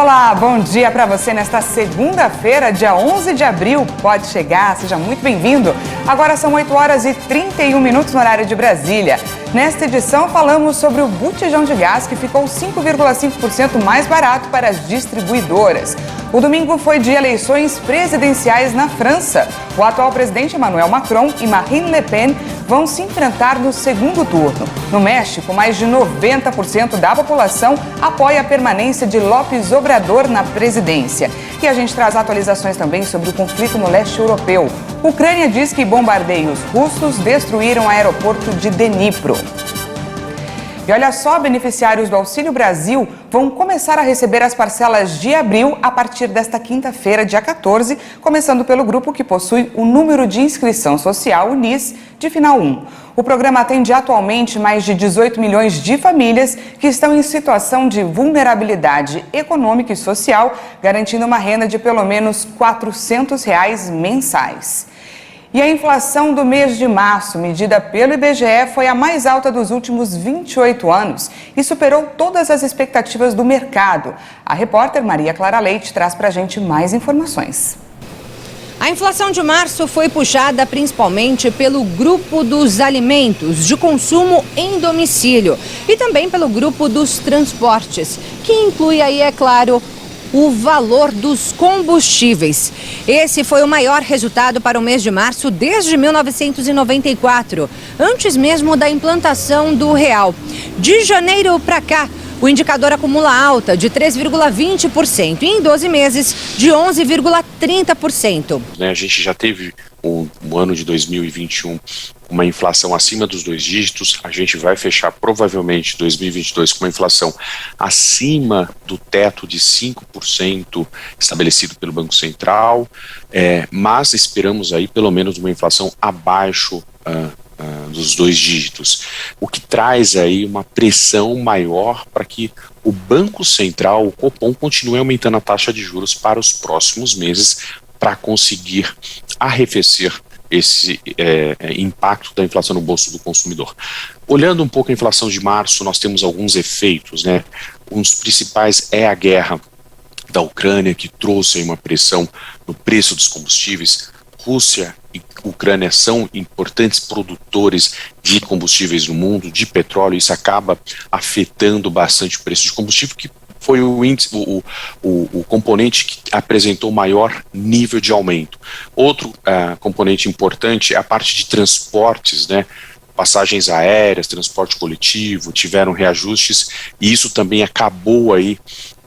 Olá, bom dia para você nesta segunda-feira, dia 11 de abril. Pode chegar, seja muito bem-vindo. Agora são 8 horas e 31 minutos no horário de Brasília. Nesta edição falamos sobre o botijão de gás que ficou 5,5% mais barato para as distribuidoras. O domingo foi de eleições presidenciais na França. O atual presidente Emmanuel Macron e Marine Le Pen vão se enfrentar no segundo turno. No México, mais de 90% da população apoia a permanência de López Obrador na presidência. E a gente traz atualizações também sobre o conflito no leste europeu. A Ucrânia diz que bombardeios russos destruíram o aeroporto de Dnipro. E olha só, beneficiários do Auxílio Brasil vão começar a receber as parcelas de abril a partir desta quinta-feira, dia 14, começando pelo grupo que possui o número de inscrição social, o NIS, de final 1. O programa atende atualmente mais de 18 milhões de famílias que estão em situação de vulnerabilidade econômica e social, garantindo uma renda de pelo menos R$ 400 mensais. E a inflação do mês de março, medida pelo IBGE, foi a mais alta dos últimos 28 anos e superou todas as expectativas do mercado. A repórter Maria Clara Leite traz pra gente mais informações. A inflação de março foi puxada principalmente pelo grupo dos alimentos de consumo em domicílio e também pelo grupo dos transportes, que inclui aí, é claro, o valor dos combustíveis. Esse foi o maior resultado para o mês de março desde 1994, antes mesmo da implantação do real. De janeiro para cá, o indicador acumula alta de 3,20% e em 12 meses de 11,30%. A gente já teve o ano de 2021 uma inflação acima dos 2 dígitos, a gente vai fechar provavelmente 2022 com uma inflação acima do teto de 5% estabelecido pelo Banco Central, mas esperamos aí pelo menos uma inflação abaixo dos 2 dígitos, o que traz aí uma pressão maior para que o Banco Central, o Copom, continue aumentando a taxa de juros para os próximos meses para conseguir arrefecer esse impacto da inflação no bolso do consumidor. Olhando um pouco a inflação de março, nós temos alguns efeitos, né? Um dos principais é a guerra da Ucrânia, que trouxe aí uma pressão no preço dos combustíveis. Rússia e Ucrânia são importantes produtores de combustíveis no mundo, de petróleo, e isso acaba afetando bastante o preço de combustível, que foi o componente que apresentou maior nível de aumento. Outro componente importante é a parte de transportes, né? Passagens aéreas, transporte coletivo, tiveram reajustes, e isso também acabou aí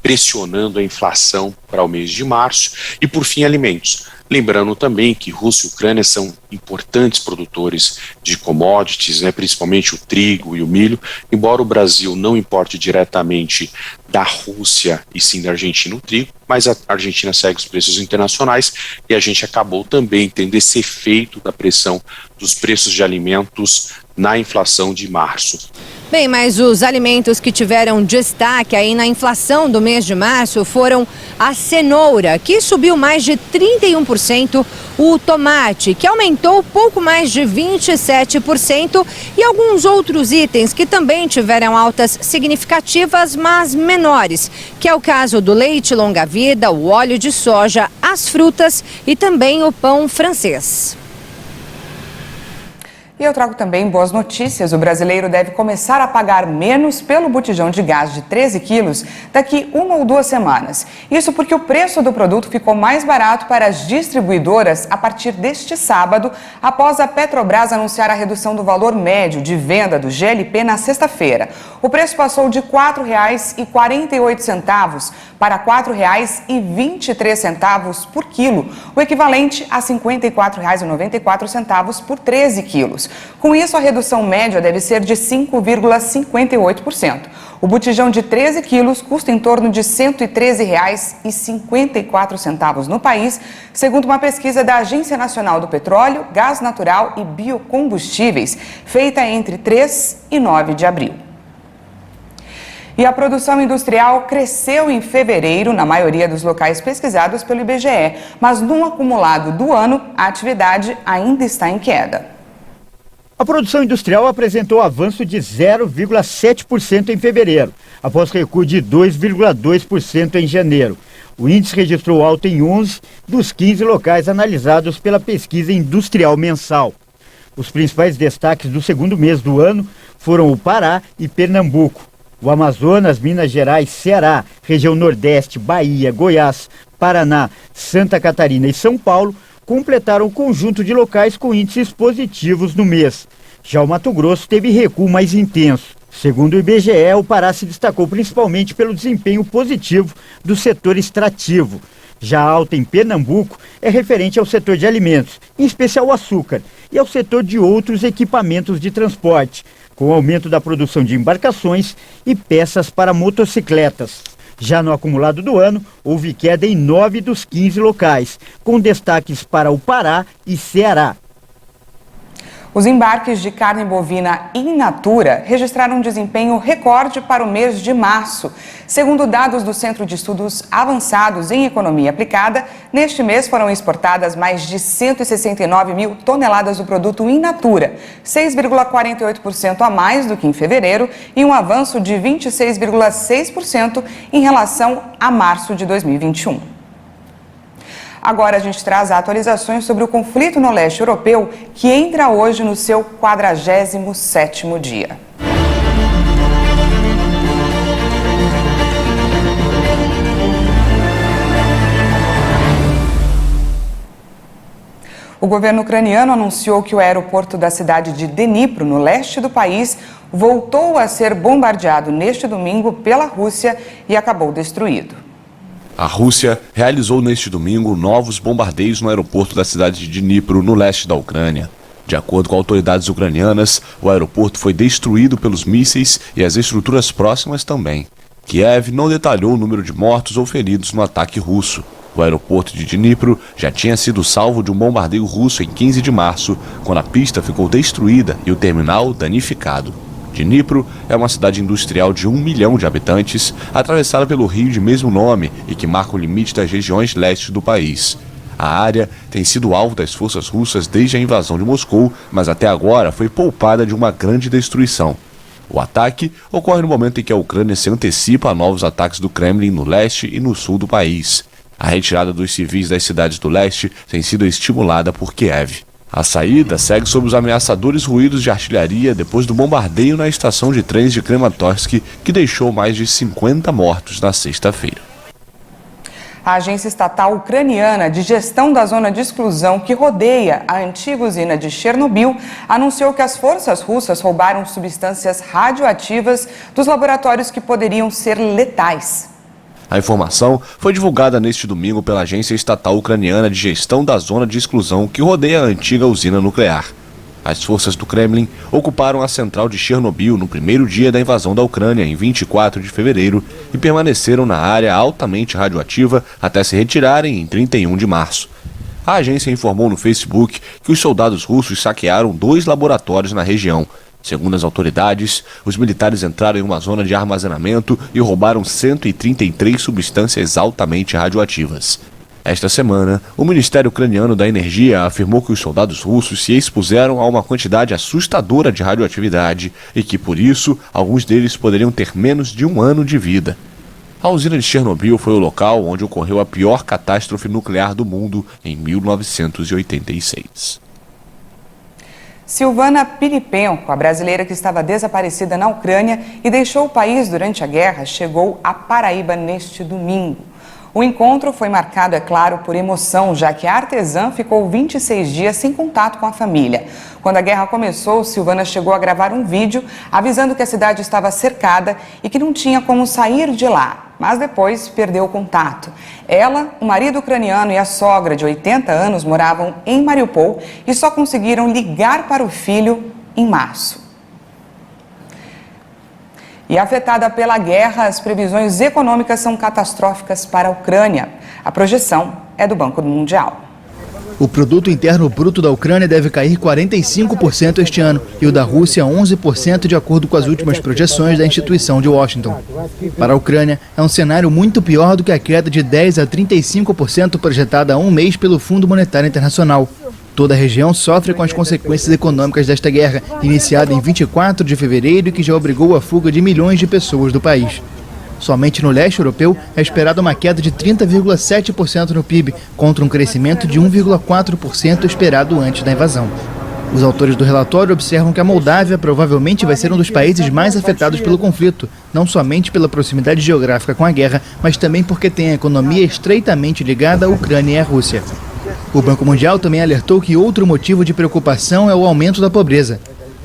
pressionando a inflação para o mês de março. E por fim, alimentos. Lembrando também que Rússia e Ucrânia são importantes produtores de commodities, né, principalmente o trigo e o milho, embora o Brasil não importe diretamente da Rússia e sim da Argentina o trigo, mas a Argentina segue os preços internacionais e a gente acabou também tendo esse efeito da pressão dos preços de alimentos na inflação de março. Bem, mas os alimentos que tiveram destaque aí na inflação do mês de março foram a cenoura, que subiu mais de 31%, o tomate, que aumentou pouco mais de 27%, e alguns outros itens que também tiveram altas significativas, mas menores, que é o caso do leite longa-vida, o óleo de soja, as frutas e também o pão francês. E eu trago também boas notícias. O brasileiro deve começar a pagar menos pelo botijão de gás de 13 quilos daqui 1 ou 2 semanas. Isso porque o preço do produto ficou mais barato para as distribuidoras a partir deste sábado, após a Petrobras anunciar a redução do valor médio de venda do GLP na sexta-feira. O preço passou de R$ 4,48 para R$ 4,23 por quilo, o equivalente a R$ 54,94 por 13 quilos. Com isso, a redução média deve ser de 5,58%. O botijão de 13 quilos custa em torno de R$ 113,54 no país, segundo uma pesquisa da Agência Nacional do Petróleo, Gás Natural e Biocombustíveis, feita entre 3 e 9 de abril. E a produção industrial cresceu em fevereiro na maioria dos locais pesquisados pelo IBGE, mas no acumulado do ano, a atividade ainda está em queda. A produção industrial apresentou avanço de 0,7% em fevereiro. após recuo de 2,2% em janeiro. O índice registrou alta em 11 dos 15 locais analisados pela pesquisa industrial mensal. Os principais destaques do segundo mês do ano foram o Pará e Pernambuco. O Amazonas, Minas Gerais, Ceará, região Nordeste, Bahia, Goiás, Paraná, Santa Catarina e São Paulo completaram o conjunto de locais com índices positivos no mês. Já o Mato Grosso teve recuo mais intenso. Segundo o IBGE, o Pará se destacou principalmente pelo desempenho positivo do setor extrativo. Já a alta em Pernambuco é referente ao setor de alimentos, em especial o açúcar, e ao setor de outros equipamentos de transporte, com o aumento da produção de embarcações e peças para motocicletas. Já no acumulado do ano, houve queda em 9 dos 15 locais, com destaques para o Pará e Ceará. Os embarques de carne bovina in natura registraram um desempenho recorde para o mês de março. Segundo dados do Centro de Estudos Avançados em Economia Aplicada, neste mês foram exportadas mais de 169 mil toneladas do produto in natura, 6,48% a mais do que em fevereiro e um avanço de 26,6% em relação a março de 2021. Agora a gente traz atualizações sobre o conflito no leste europeu, que entra hoje no seu 47º dia. O governo ucraniano anunciou que o aeroporto da cidade de Dnipro, no leste do país, voltou a ser bombardeado neste domingo pela Rússia e acabou destruído. A Rússia realizou neste domingo novos bombardeios no aeroporto da cidade de Dnipro, no leste da Ucrânia. De acordo com autoridades ucranianas, o aeroporto foi destruído pelos mísseis e as estruturas próximas também. Kiev não detalhou o número de mortos ou feridos no ataque russo. O aeroporto de Dnipro já tinha sido salvo de um bombardeio russo em 15 de março, quando a pista ficou destruída e o terminal danificado. Dnipro é uma cidade industrial de 1 milhão de habitantes, atravessada pelo rio de mesmo nome e que marca o limite das regiões leste do país. A área tem sido alvo das forças russas desde a invasão de Moscou, mas até agora foi poupada de uma grande destruição. O ataque ocorre no momento em que a Ucrânia se antecipa a novos ataques do Kremlin no leste e no sul do país. A retirada dos civis das cidades do leste tem sido estimulada por Kiev. A saída segue sob os ameaçadores ruídos de artilharia depois do bombardeio na estação de trens de Kramatorsk, que deixou mais de 50 mortos na sexta-feira. A agência estatal ucraniana de gestão da zona de exclusão que rodeia a antiga usina de Chernobyl anunciou que as forças russas roubaram substâncias radioativas dos laboratórios que poderiam ser letais. A informação foi divulgada neste domingo pela agência estatal ucraniana de gestão da zona de exclusão que rodeia a antiga usina nuclear. As forças do Kremlin ocuparam a central de Chernobyl no primeiro dia da invasão da Ucrânia, em 24 de fevereiro, e permaneceram na área altamente radioativa até se retirarem em 31 de março. A agência informou no Facebook que os soldados russos saquearam 2 laboratórios na região. Segundo as autoridades, os militares entraram em uma zona de armazenamento e roubaram 133 substâncias altamente radioativas. Esta semana, o Ministério Ucraniano da Energia afirmou que os soldados russos se expuseram a uma quantidade assustadora de radioatividade e que, por isso, alguns deles poderiam ter menos de 1 ano de vida. A usina de Chernobyl foi o local onde ocorreu a pior catástrofe nuclear do mundo em 1986. Silvana Pilipenko, a brasileira que estava desaparecida na Ucrânia e deixou o país durante a guerra, chegou à Paraíba neste domingo. O encontro foi marcado, é claro, por emoção, já que a artesã ficou 26 dias sem contato com a família. Quando a guerra começou, Silvana chegou a gravar um vídeo avisando que a cidade estava cercada e que não tinha como sair de lá, mas depois perdeu o contato. Ela, o marido ucraniano e a sogra de 80 anos moravam em Mariupol e só conseguiram ligar para o filho em março. E afetada pela guerra, as previsões econômicas são catastróficas para a Ucrânia. A projeção é do Banco Mundial. O produto interno bruto da Ucrânia deve cair 45% este ano e o da Rússia 11%, de acordo com as últimas projeções da instituição de Washington. Para a Ucrânia, é um cenário muito pior do que a queda de 10% a 35% projetada há um mês pelo Fundo Monetário Internacional. Toda a região sofre com as consequências econômicas desta guerra, iniciada em 24 de fevereiro e que já obrigou a fuga de milhões de pessoas do país. Somente no leste europeu é esperada uma queda de 30,7% no PIB, contra um crescimento de 1,4% esperado antes da invasão. Os autores do relatório observam que a Moldávia provavelmente vai ser um dos países mais afetados pelo conflito, não somente pela proximidade geográfica com a guerra, mas também porque tem a economia estreitamente ligada à Ucrânia e à Rússia. O Banco Mundial também alertou que outro motivo de preocupação é o aumento da pobreza.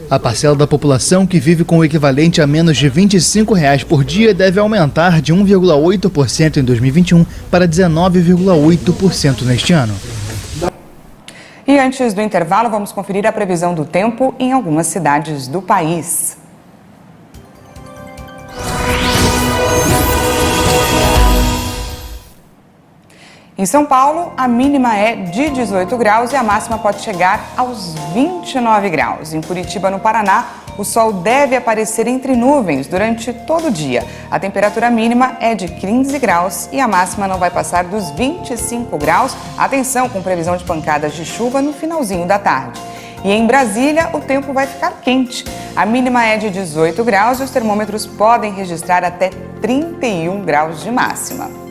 A parcela da população que vive com o equivalente a menos de R$ 25 por dia deve aumentar de 1,8% em 2021 para 19,8% neste ano. E antes do intervalo, vamos conferir a previsão do tempo em algumas cidades do país. Em São Paulo, a mínima é de 18 graus e a máxima pode chegar aos 29 graus. Em Curitiba, no Paraná, o sol deve aparecer entre nuvens durante todo o dia. A temperatura mínima é de 15 graus e a máxima não vai passar dos 25 graus. Atenção, com previsão de pancadas de chuva no finalzinho da tarde. E em Brasília, o tempo vai ficar quente. A mínima é de 18 graus e os termômetros podem registrar até 31 graus de máxima.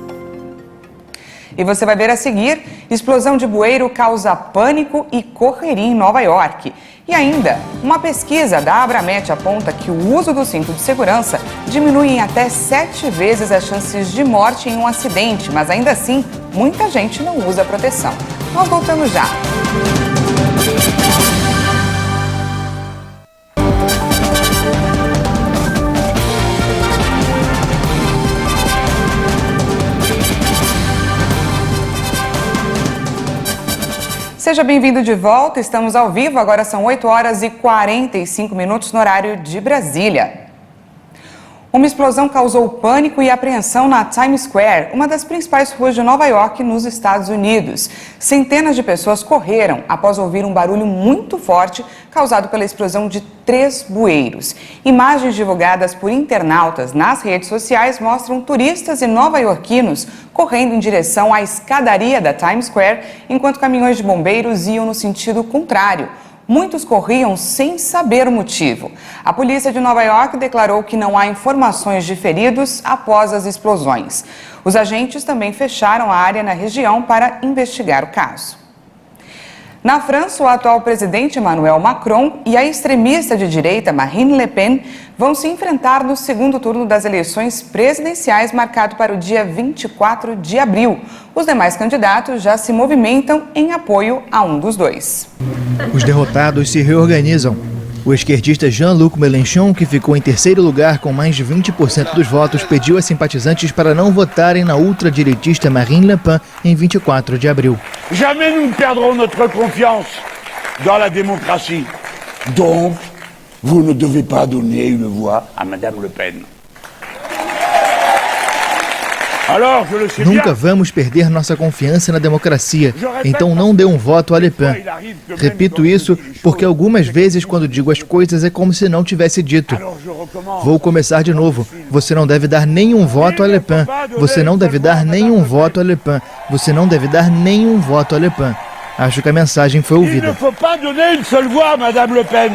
E você vai ver a seguir, explosão de bueiro causa pânico e correria em Nova York. E ainda, uma pesquisa da Abramet aponta que o uso do cinto de segurança diminui em até 7 vezes as chances de morte em um acidente, mas ainda assim, muita gente não usa a proteção. Nós voltamos já. Seja bem-vindo de volta, estamos ao vivo, agora são 8 horas e 45 minutos no horário de Brasília. Uma explosão causou pânico e apreensão na Times Square, uma das principais ruas de Nova York, nos Estados Unidos. Centenas de pessoas correram após ouvir um barulho muito forte causado pela explosão de 3 bueiros. Imagens divulgadas por internautas nas redes sociais mostram turistas e nova-iorquinos correndo em direção à escadaria da Times Square, enquanto caminhões de bombeiros iam no sentido contrário. Muitos corriam sem saber o motivo. A polícia de Nova York declarou que não há informações de feridos após as explosões. Os agentes também fecharam a área na região para investigar o caso. Na França, o atual presidente Emmanuel Macron e a extremista de direita Marine Le Pen vão se enfrentar no segundo turno das eleições presidenciais marcado para o dia 24 de abril. Os demais candidatos já se movimentam em apoio a um dos dois. Os derrotados se reorganizam. O esquerdista Jean-Luc Mélenchon, que ficou em terceiro lugar com mais de 20% dos votos, pediu a simpatizantes para não votarem na ultradireitista Marine Le Pen em 24 de abril. Jamais nous ne perdrons notre confiance dans la démocratie. Donc, vous ne devez pas donner une voix à Madame Le Pen. Nunca vamos perder nossa confiança na democracia, então não dê um voto a Le Pen. Repito isso porque algumas vezes quando digo as coisas é como se não tivesse dito. Vou começar de novo. Você não deve dar nenhum voto a Le Pen. Você não deve dar nenhum voto a Le Pen. Você não deve dar nenhum voto a Le Pen. Acho que a mensagem foi ouvida. Il ne faut pas donner une seule voix à Madame Le Pen.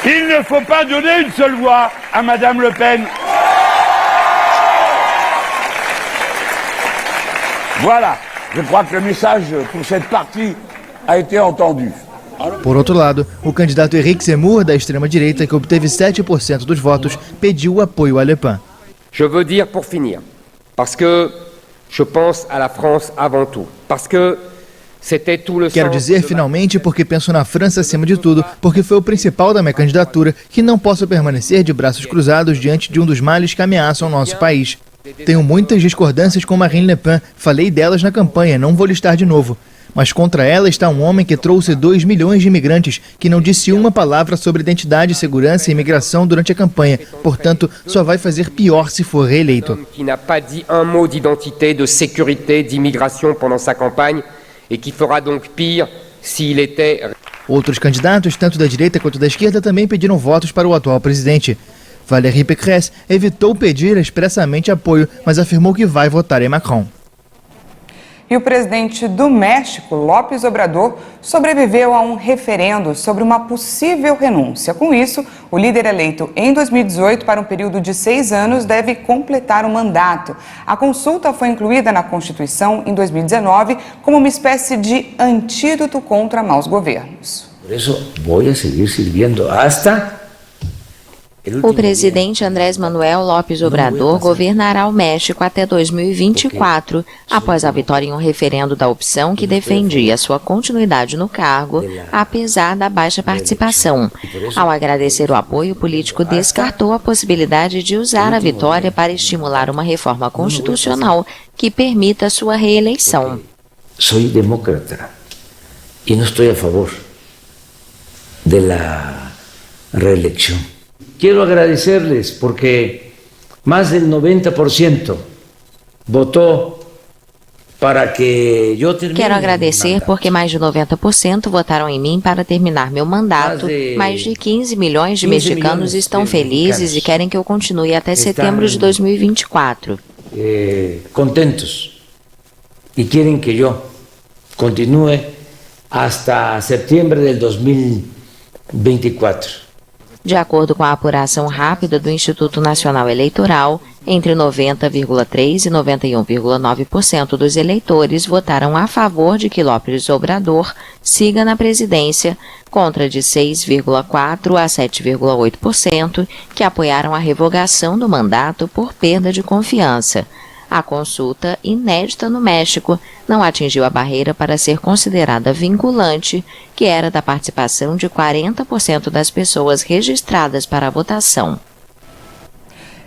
Il ne faut pas donner une seule voix à Madame Le Pen. Voilà, je crois que le message pour cette partie a été entendu. Por outro lado, o candidato Éric Zemmour, da extrema-direita, que obteve 7% dos votos, pediu apoio a Le Pen. Je veux dire pour finir, parce que je pense à la France avant tout, parce que c'était tout le Quero sens dizer de finalmente porque penso na França acima de tudo, porque foi o principal da minha candidatura, que não posso permanecer de braços cruzados diante de um dos males que ameaçam o nosso país. Tenho muitas discordâncias com Marine Le Pen, falei delas na campanha, não vou listar de novo. Mas contra ela está um homem que trouxe 2 milhões de imigrantes, que não disse uma palavra sobre identidade, segurança e imigração durante a campanha. Portanto, só vai fazer pior se for reeleito. qui n'a pas dit un mot d'identité, de sécurité, d'immigration pendant sa campagne et qui fera donc pire s'il était. Outros candidatos, tanto da direita quanto da esquerda, também pediram votos para o atual presidente. Valérie Pécresse evitou pedir expressamente apoio, mas afirmou que vai votar em Macron. E o presidente do México, López Obrador, sobreviveu a um referendo sobre uma possível renúncia. Com isso, o líder eleito em 2018 para um período de 6 anos deve completar o mandato. A consulta foi incluída na Constituição em 2019 como uma espécie de antídoto contra maus governos. Por isso, vou seguir servindo hasta... O presidente Andrés Manuel López Obrador governará o México até 2024, após a vitória em um referendo da opção que defendia sua continuidade no cargo, apesar da baixa participação. Ao agradecer o apoio, o político descartou a possibilidade de usar a vitória para estimular uma reforma constitucional que permita sua reeleição. Sou demócrata e não estou a favor da reeleição. Quiero agradecerles porque más del 90% votó para que eu termine. Quero agradecer porque mais de 90% votaram em mim para terminar meu mandato. Mais de 15 milhões de mexicanos estão felizes e querem que eu continue até setembro de 2024. Contentos e querem que eu continue hasta setembro de 2024. De acordo com a apuração rápida do Instituto Nacional Eleitoral, entre 90,3% e 91,9% dos eleitores votaram a favor de que López Obrador siga na presidência, contra de 6,4% a 7,8% que apoiaram a revogação do mandato por perda de confiança. A consulta, inédita no México, não atingiu a barreira para ser considerada vinculante, que era da participação de 40% das pessoas registradas para a votação.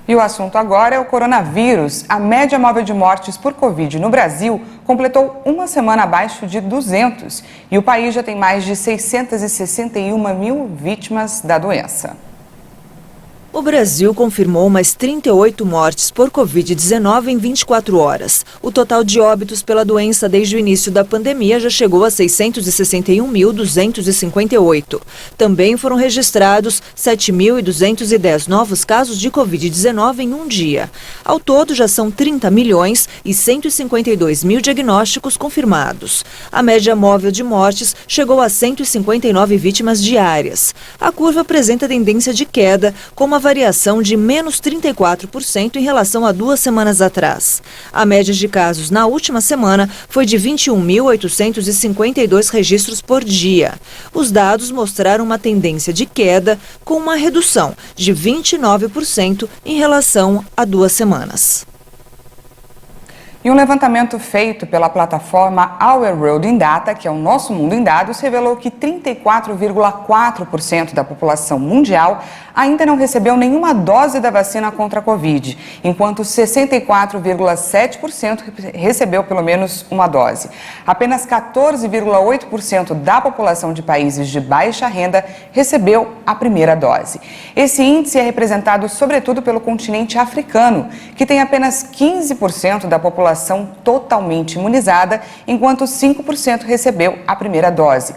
E o assunto agora é o coronavírus. A média móvel de mortes por Covid no Brasil completou uma semana abaixo de 200 e o país já tem mais de 661 mil vítimas da doença. O Brasil confirmou mais 38 mortes por Covid-19 em 24 horas. O total de óbitos pela doença desde o início da pandemia já chegou a 661.258. Também foram registrados 7.210 novos casos de Covid-19 em um dia. Ao todo, já são 30 milhões e 152 mil diagnósticos confirmados. A média móvel de mortes chegou a 159 vítimas diárias. A curva apresenta tendência de queda, com uma variação de menos 34% em relação a 2 semanas atrás. A média de casos na última semana foi de 21.852 registros por dia. Os dados mostraram uma tendência de queda com uma redução de 29% em relação a 2 semanas. E um levantamento feito pela plataforma Our World in Data, que é o Nosso Mundo em Dados, revelou que 34,4% da população mundial ainda não recebeu nenhuma dose da vacina contra a Covid, enquanto 64,7% recebeu pelo menos uma dose. Apenas 14,8% da população de países de baixa renda recebeu a primeira dose. Esse índice é representado sobretudo pelo continente africano, que tem apenas 15% da população totalmente imunizada, enquanto 5% recebeu a primeira dose.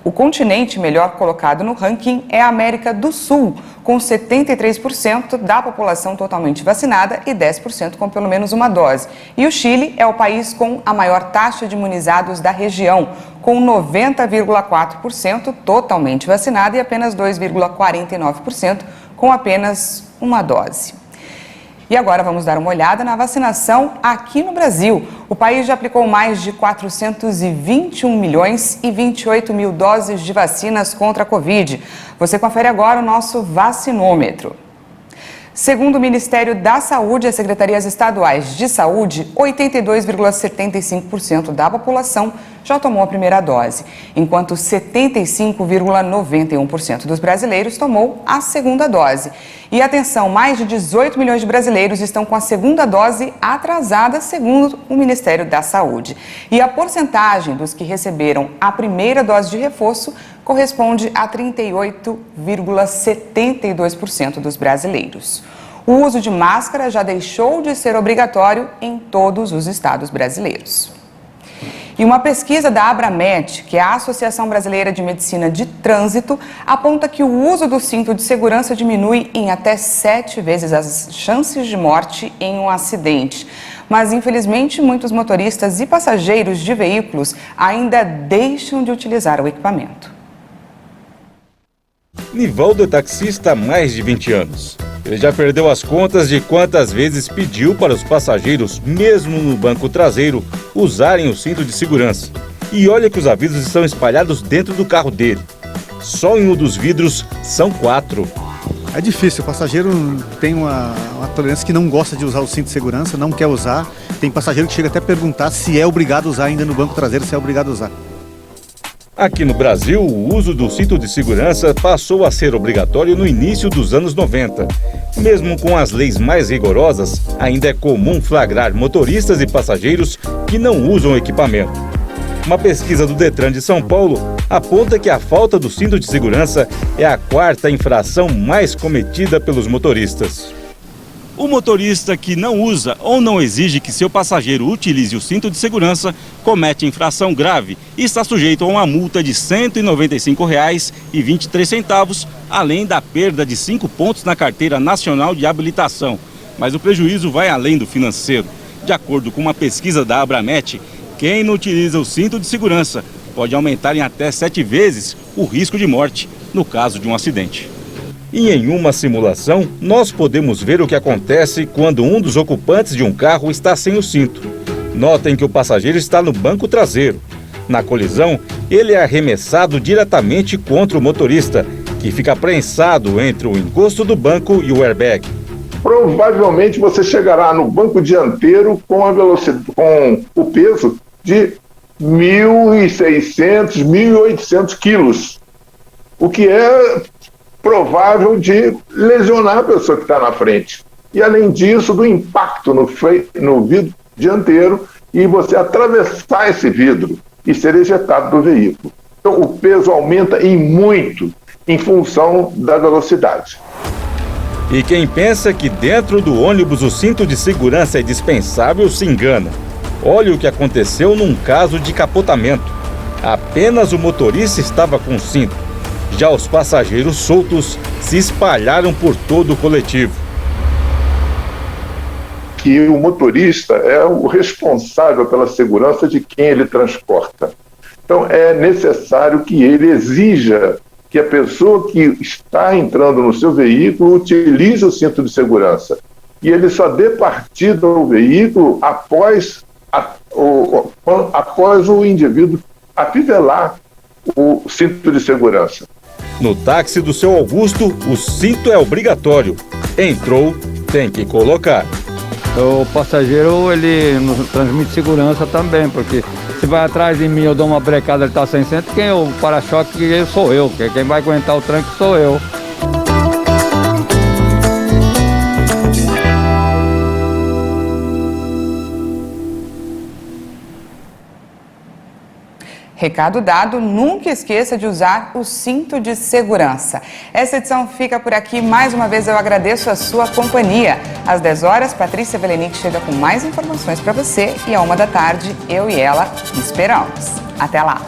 O continente melhor colocado no ranking é a América do Sul, com 73% da população totalmente vacinada e 10% com pelo menos uma dose. E o Chile é o país com a maior taxa de imunizados da região, com 90,4% totalmente vacinado e apenas 2,49% com apenas uma dose. E agora vamos dar uma olhada na vacinação aqui no Brasil. O país já aplicou mais de 421 milhões e 28 mil doses de vacinas contra a Covid. Você confere agora o nosso vacinômetro. Segundo o Ministério da Saúde e as secretarias estaduais de saúde, 82,75% da população já tomou a primeira dose, enquanto 75,91% dos brasileiros tomou a segunda dose. E atenção, mais de 18 milhões de brasileiros estão com a segunda dose atrasada, segundo o Ministério da Saúde. E a porcentagem dos que receberam a primeira dose de reforço corresponde a 38,72% dos brasileiros. O uso de máscara já deixou de ser obrigatório em todos os estados brasileiros. E uma pesquisa da Abramet, que é a Associação Brasileira de Medicina de Trânsito, aponta que o uso do cinto de segurança diminui em até 7 vezes as chances de morte em um acidente. Mas, infelizmente, muitos motoristas e passageiros de veículos ainda deixam de utilizar o equipamento. Nivaldo é taxista há mais de 20 anos. Ele já perdeu as contas de quantas vezes pediu para os passageiros, mesmo no banco traseiro, usarem o cinto de segurança. E olha que os avisos estão espalhados dentro do carro dele. Só em um dos vidros são 4. É difícil, o passageiro tem uma tolerância que não gosta de usar o cinto de segurança, não quer usar. Tem passageiro que chega até a perguntar se é obrigado a usar ainda no banco traseiro, se é obrigado a usar. Aqui no Brasil, o uso do cinto de segurança passou a ser obrigatório no início dos anos 90. Mesmo com as leis mais rigorosas, ainda é comum flagrar motoristas e passageiros que não usam o equipamento. Uma pesquisa do Detran de São Paulo aponta que a falta do cinto de segurança é a 4ª infração mais cometida pelos motoristas. O motorista que não usa ou não exige que seu passageiro utilize o cinto de segurança comete infração grave e está sujeito a uma multa de R$ 195,23, além da perda de 5 pontos na Carteira Nacional de Habilitação. Mas o prejuízo vai além do financeiro. De acordo com uma pesquisa da Abramet, quem não utiliza o cinto de segurança pode aumentar em até 7 vezes o risco de morte no caso de um acidente. E em uma simulação, nós podemos ver o que acontece quando um dos ocupantes de um carro está sem o cinto. Notem que o passageiro está no banco traseiro. Na colisão, ele é arremessado diretamente contra o motorista, que fica prensado entre o encosto do banco e o airbag. Provavelmente você chegará no banco dianteiro com a velocidade, com o peso de 1.600, 1.800 quilos, o que é provável de lesionar a pessoa que está na frente. E além disso, do impacto no vidro dianteiro e você atravessar esse vidro e ser ejetado do veículo. Então o peso aumenta em muito em função da velocidade. E quem pensa que dentro do ônibus o cinto de segurança é dispensável se engana. Olha o que aconteceu num caso de capotamento. Apenas o motorista estava com cinto. Já os passageiros soltos se espalharam por todo o coletivo. Que o motorista é o responsável pela segurança de quem ele transporta. Então é necessário que ele exija que a pessoa que está entrando no seu veículo utilize o cinto de segurança. E ele só dê partida ao veículo após o indivíduo afivelar o cinto de segurança. No táxi do seu Augusto, o cinto é obrigatório. Entrou, tem que colocar. O passageiro, ele nos transmite segurança também, porque se vai atrás de mim, eu dou uma brecada, ele está sem cinto, quem é o para-choque sou eu, quem vai aguentar o tranque sou eu. Recado dado, nunca esqueça de usar o cinto de segurança. Essa edição fica por aqui. Mais uma vez eu agradeço a sua companhia. Às 10 horas, Patrícia Velenic chega com mais informações para você e à 1 da tarde, eu e ela esperamos. Até lá!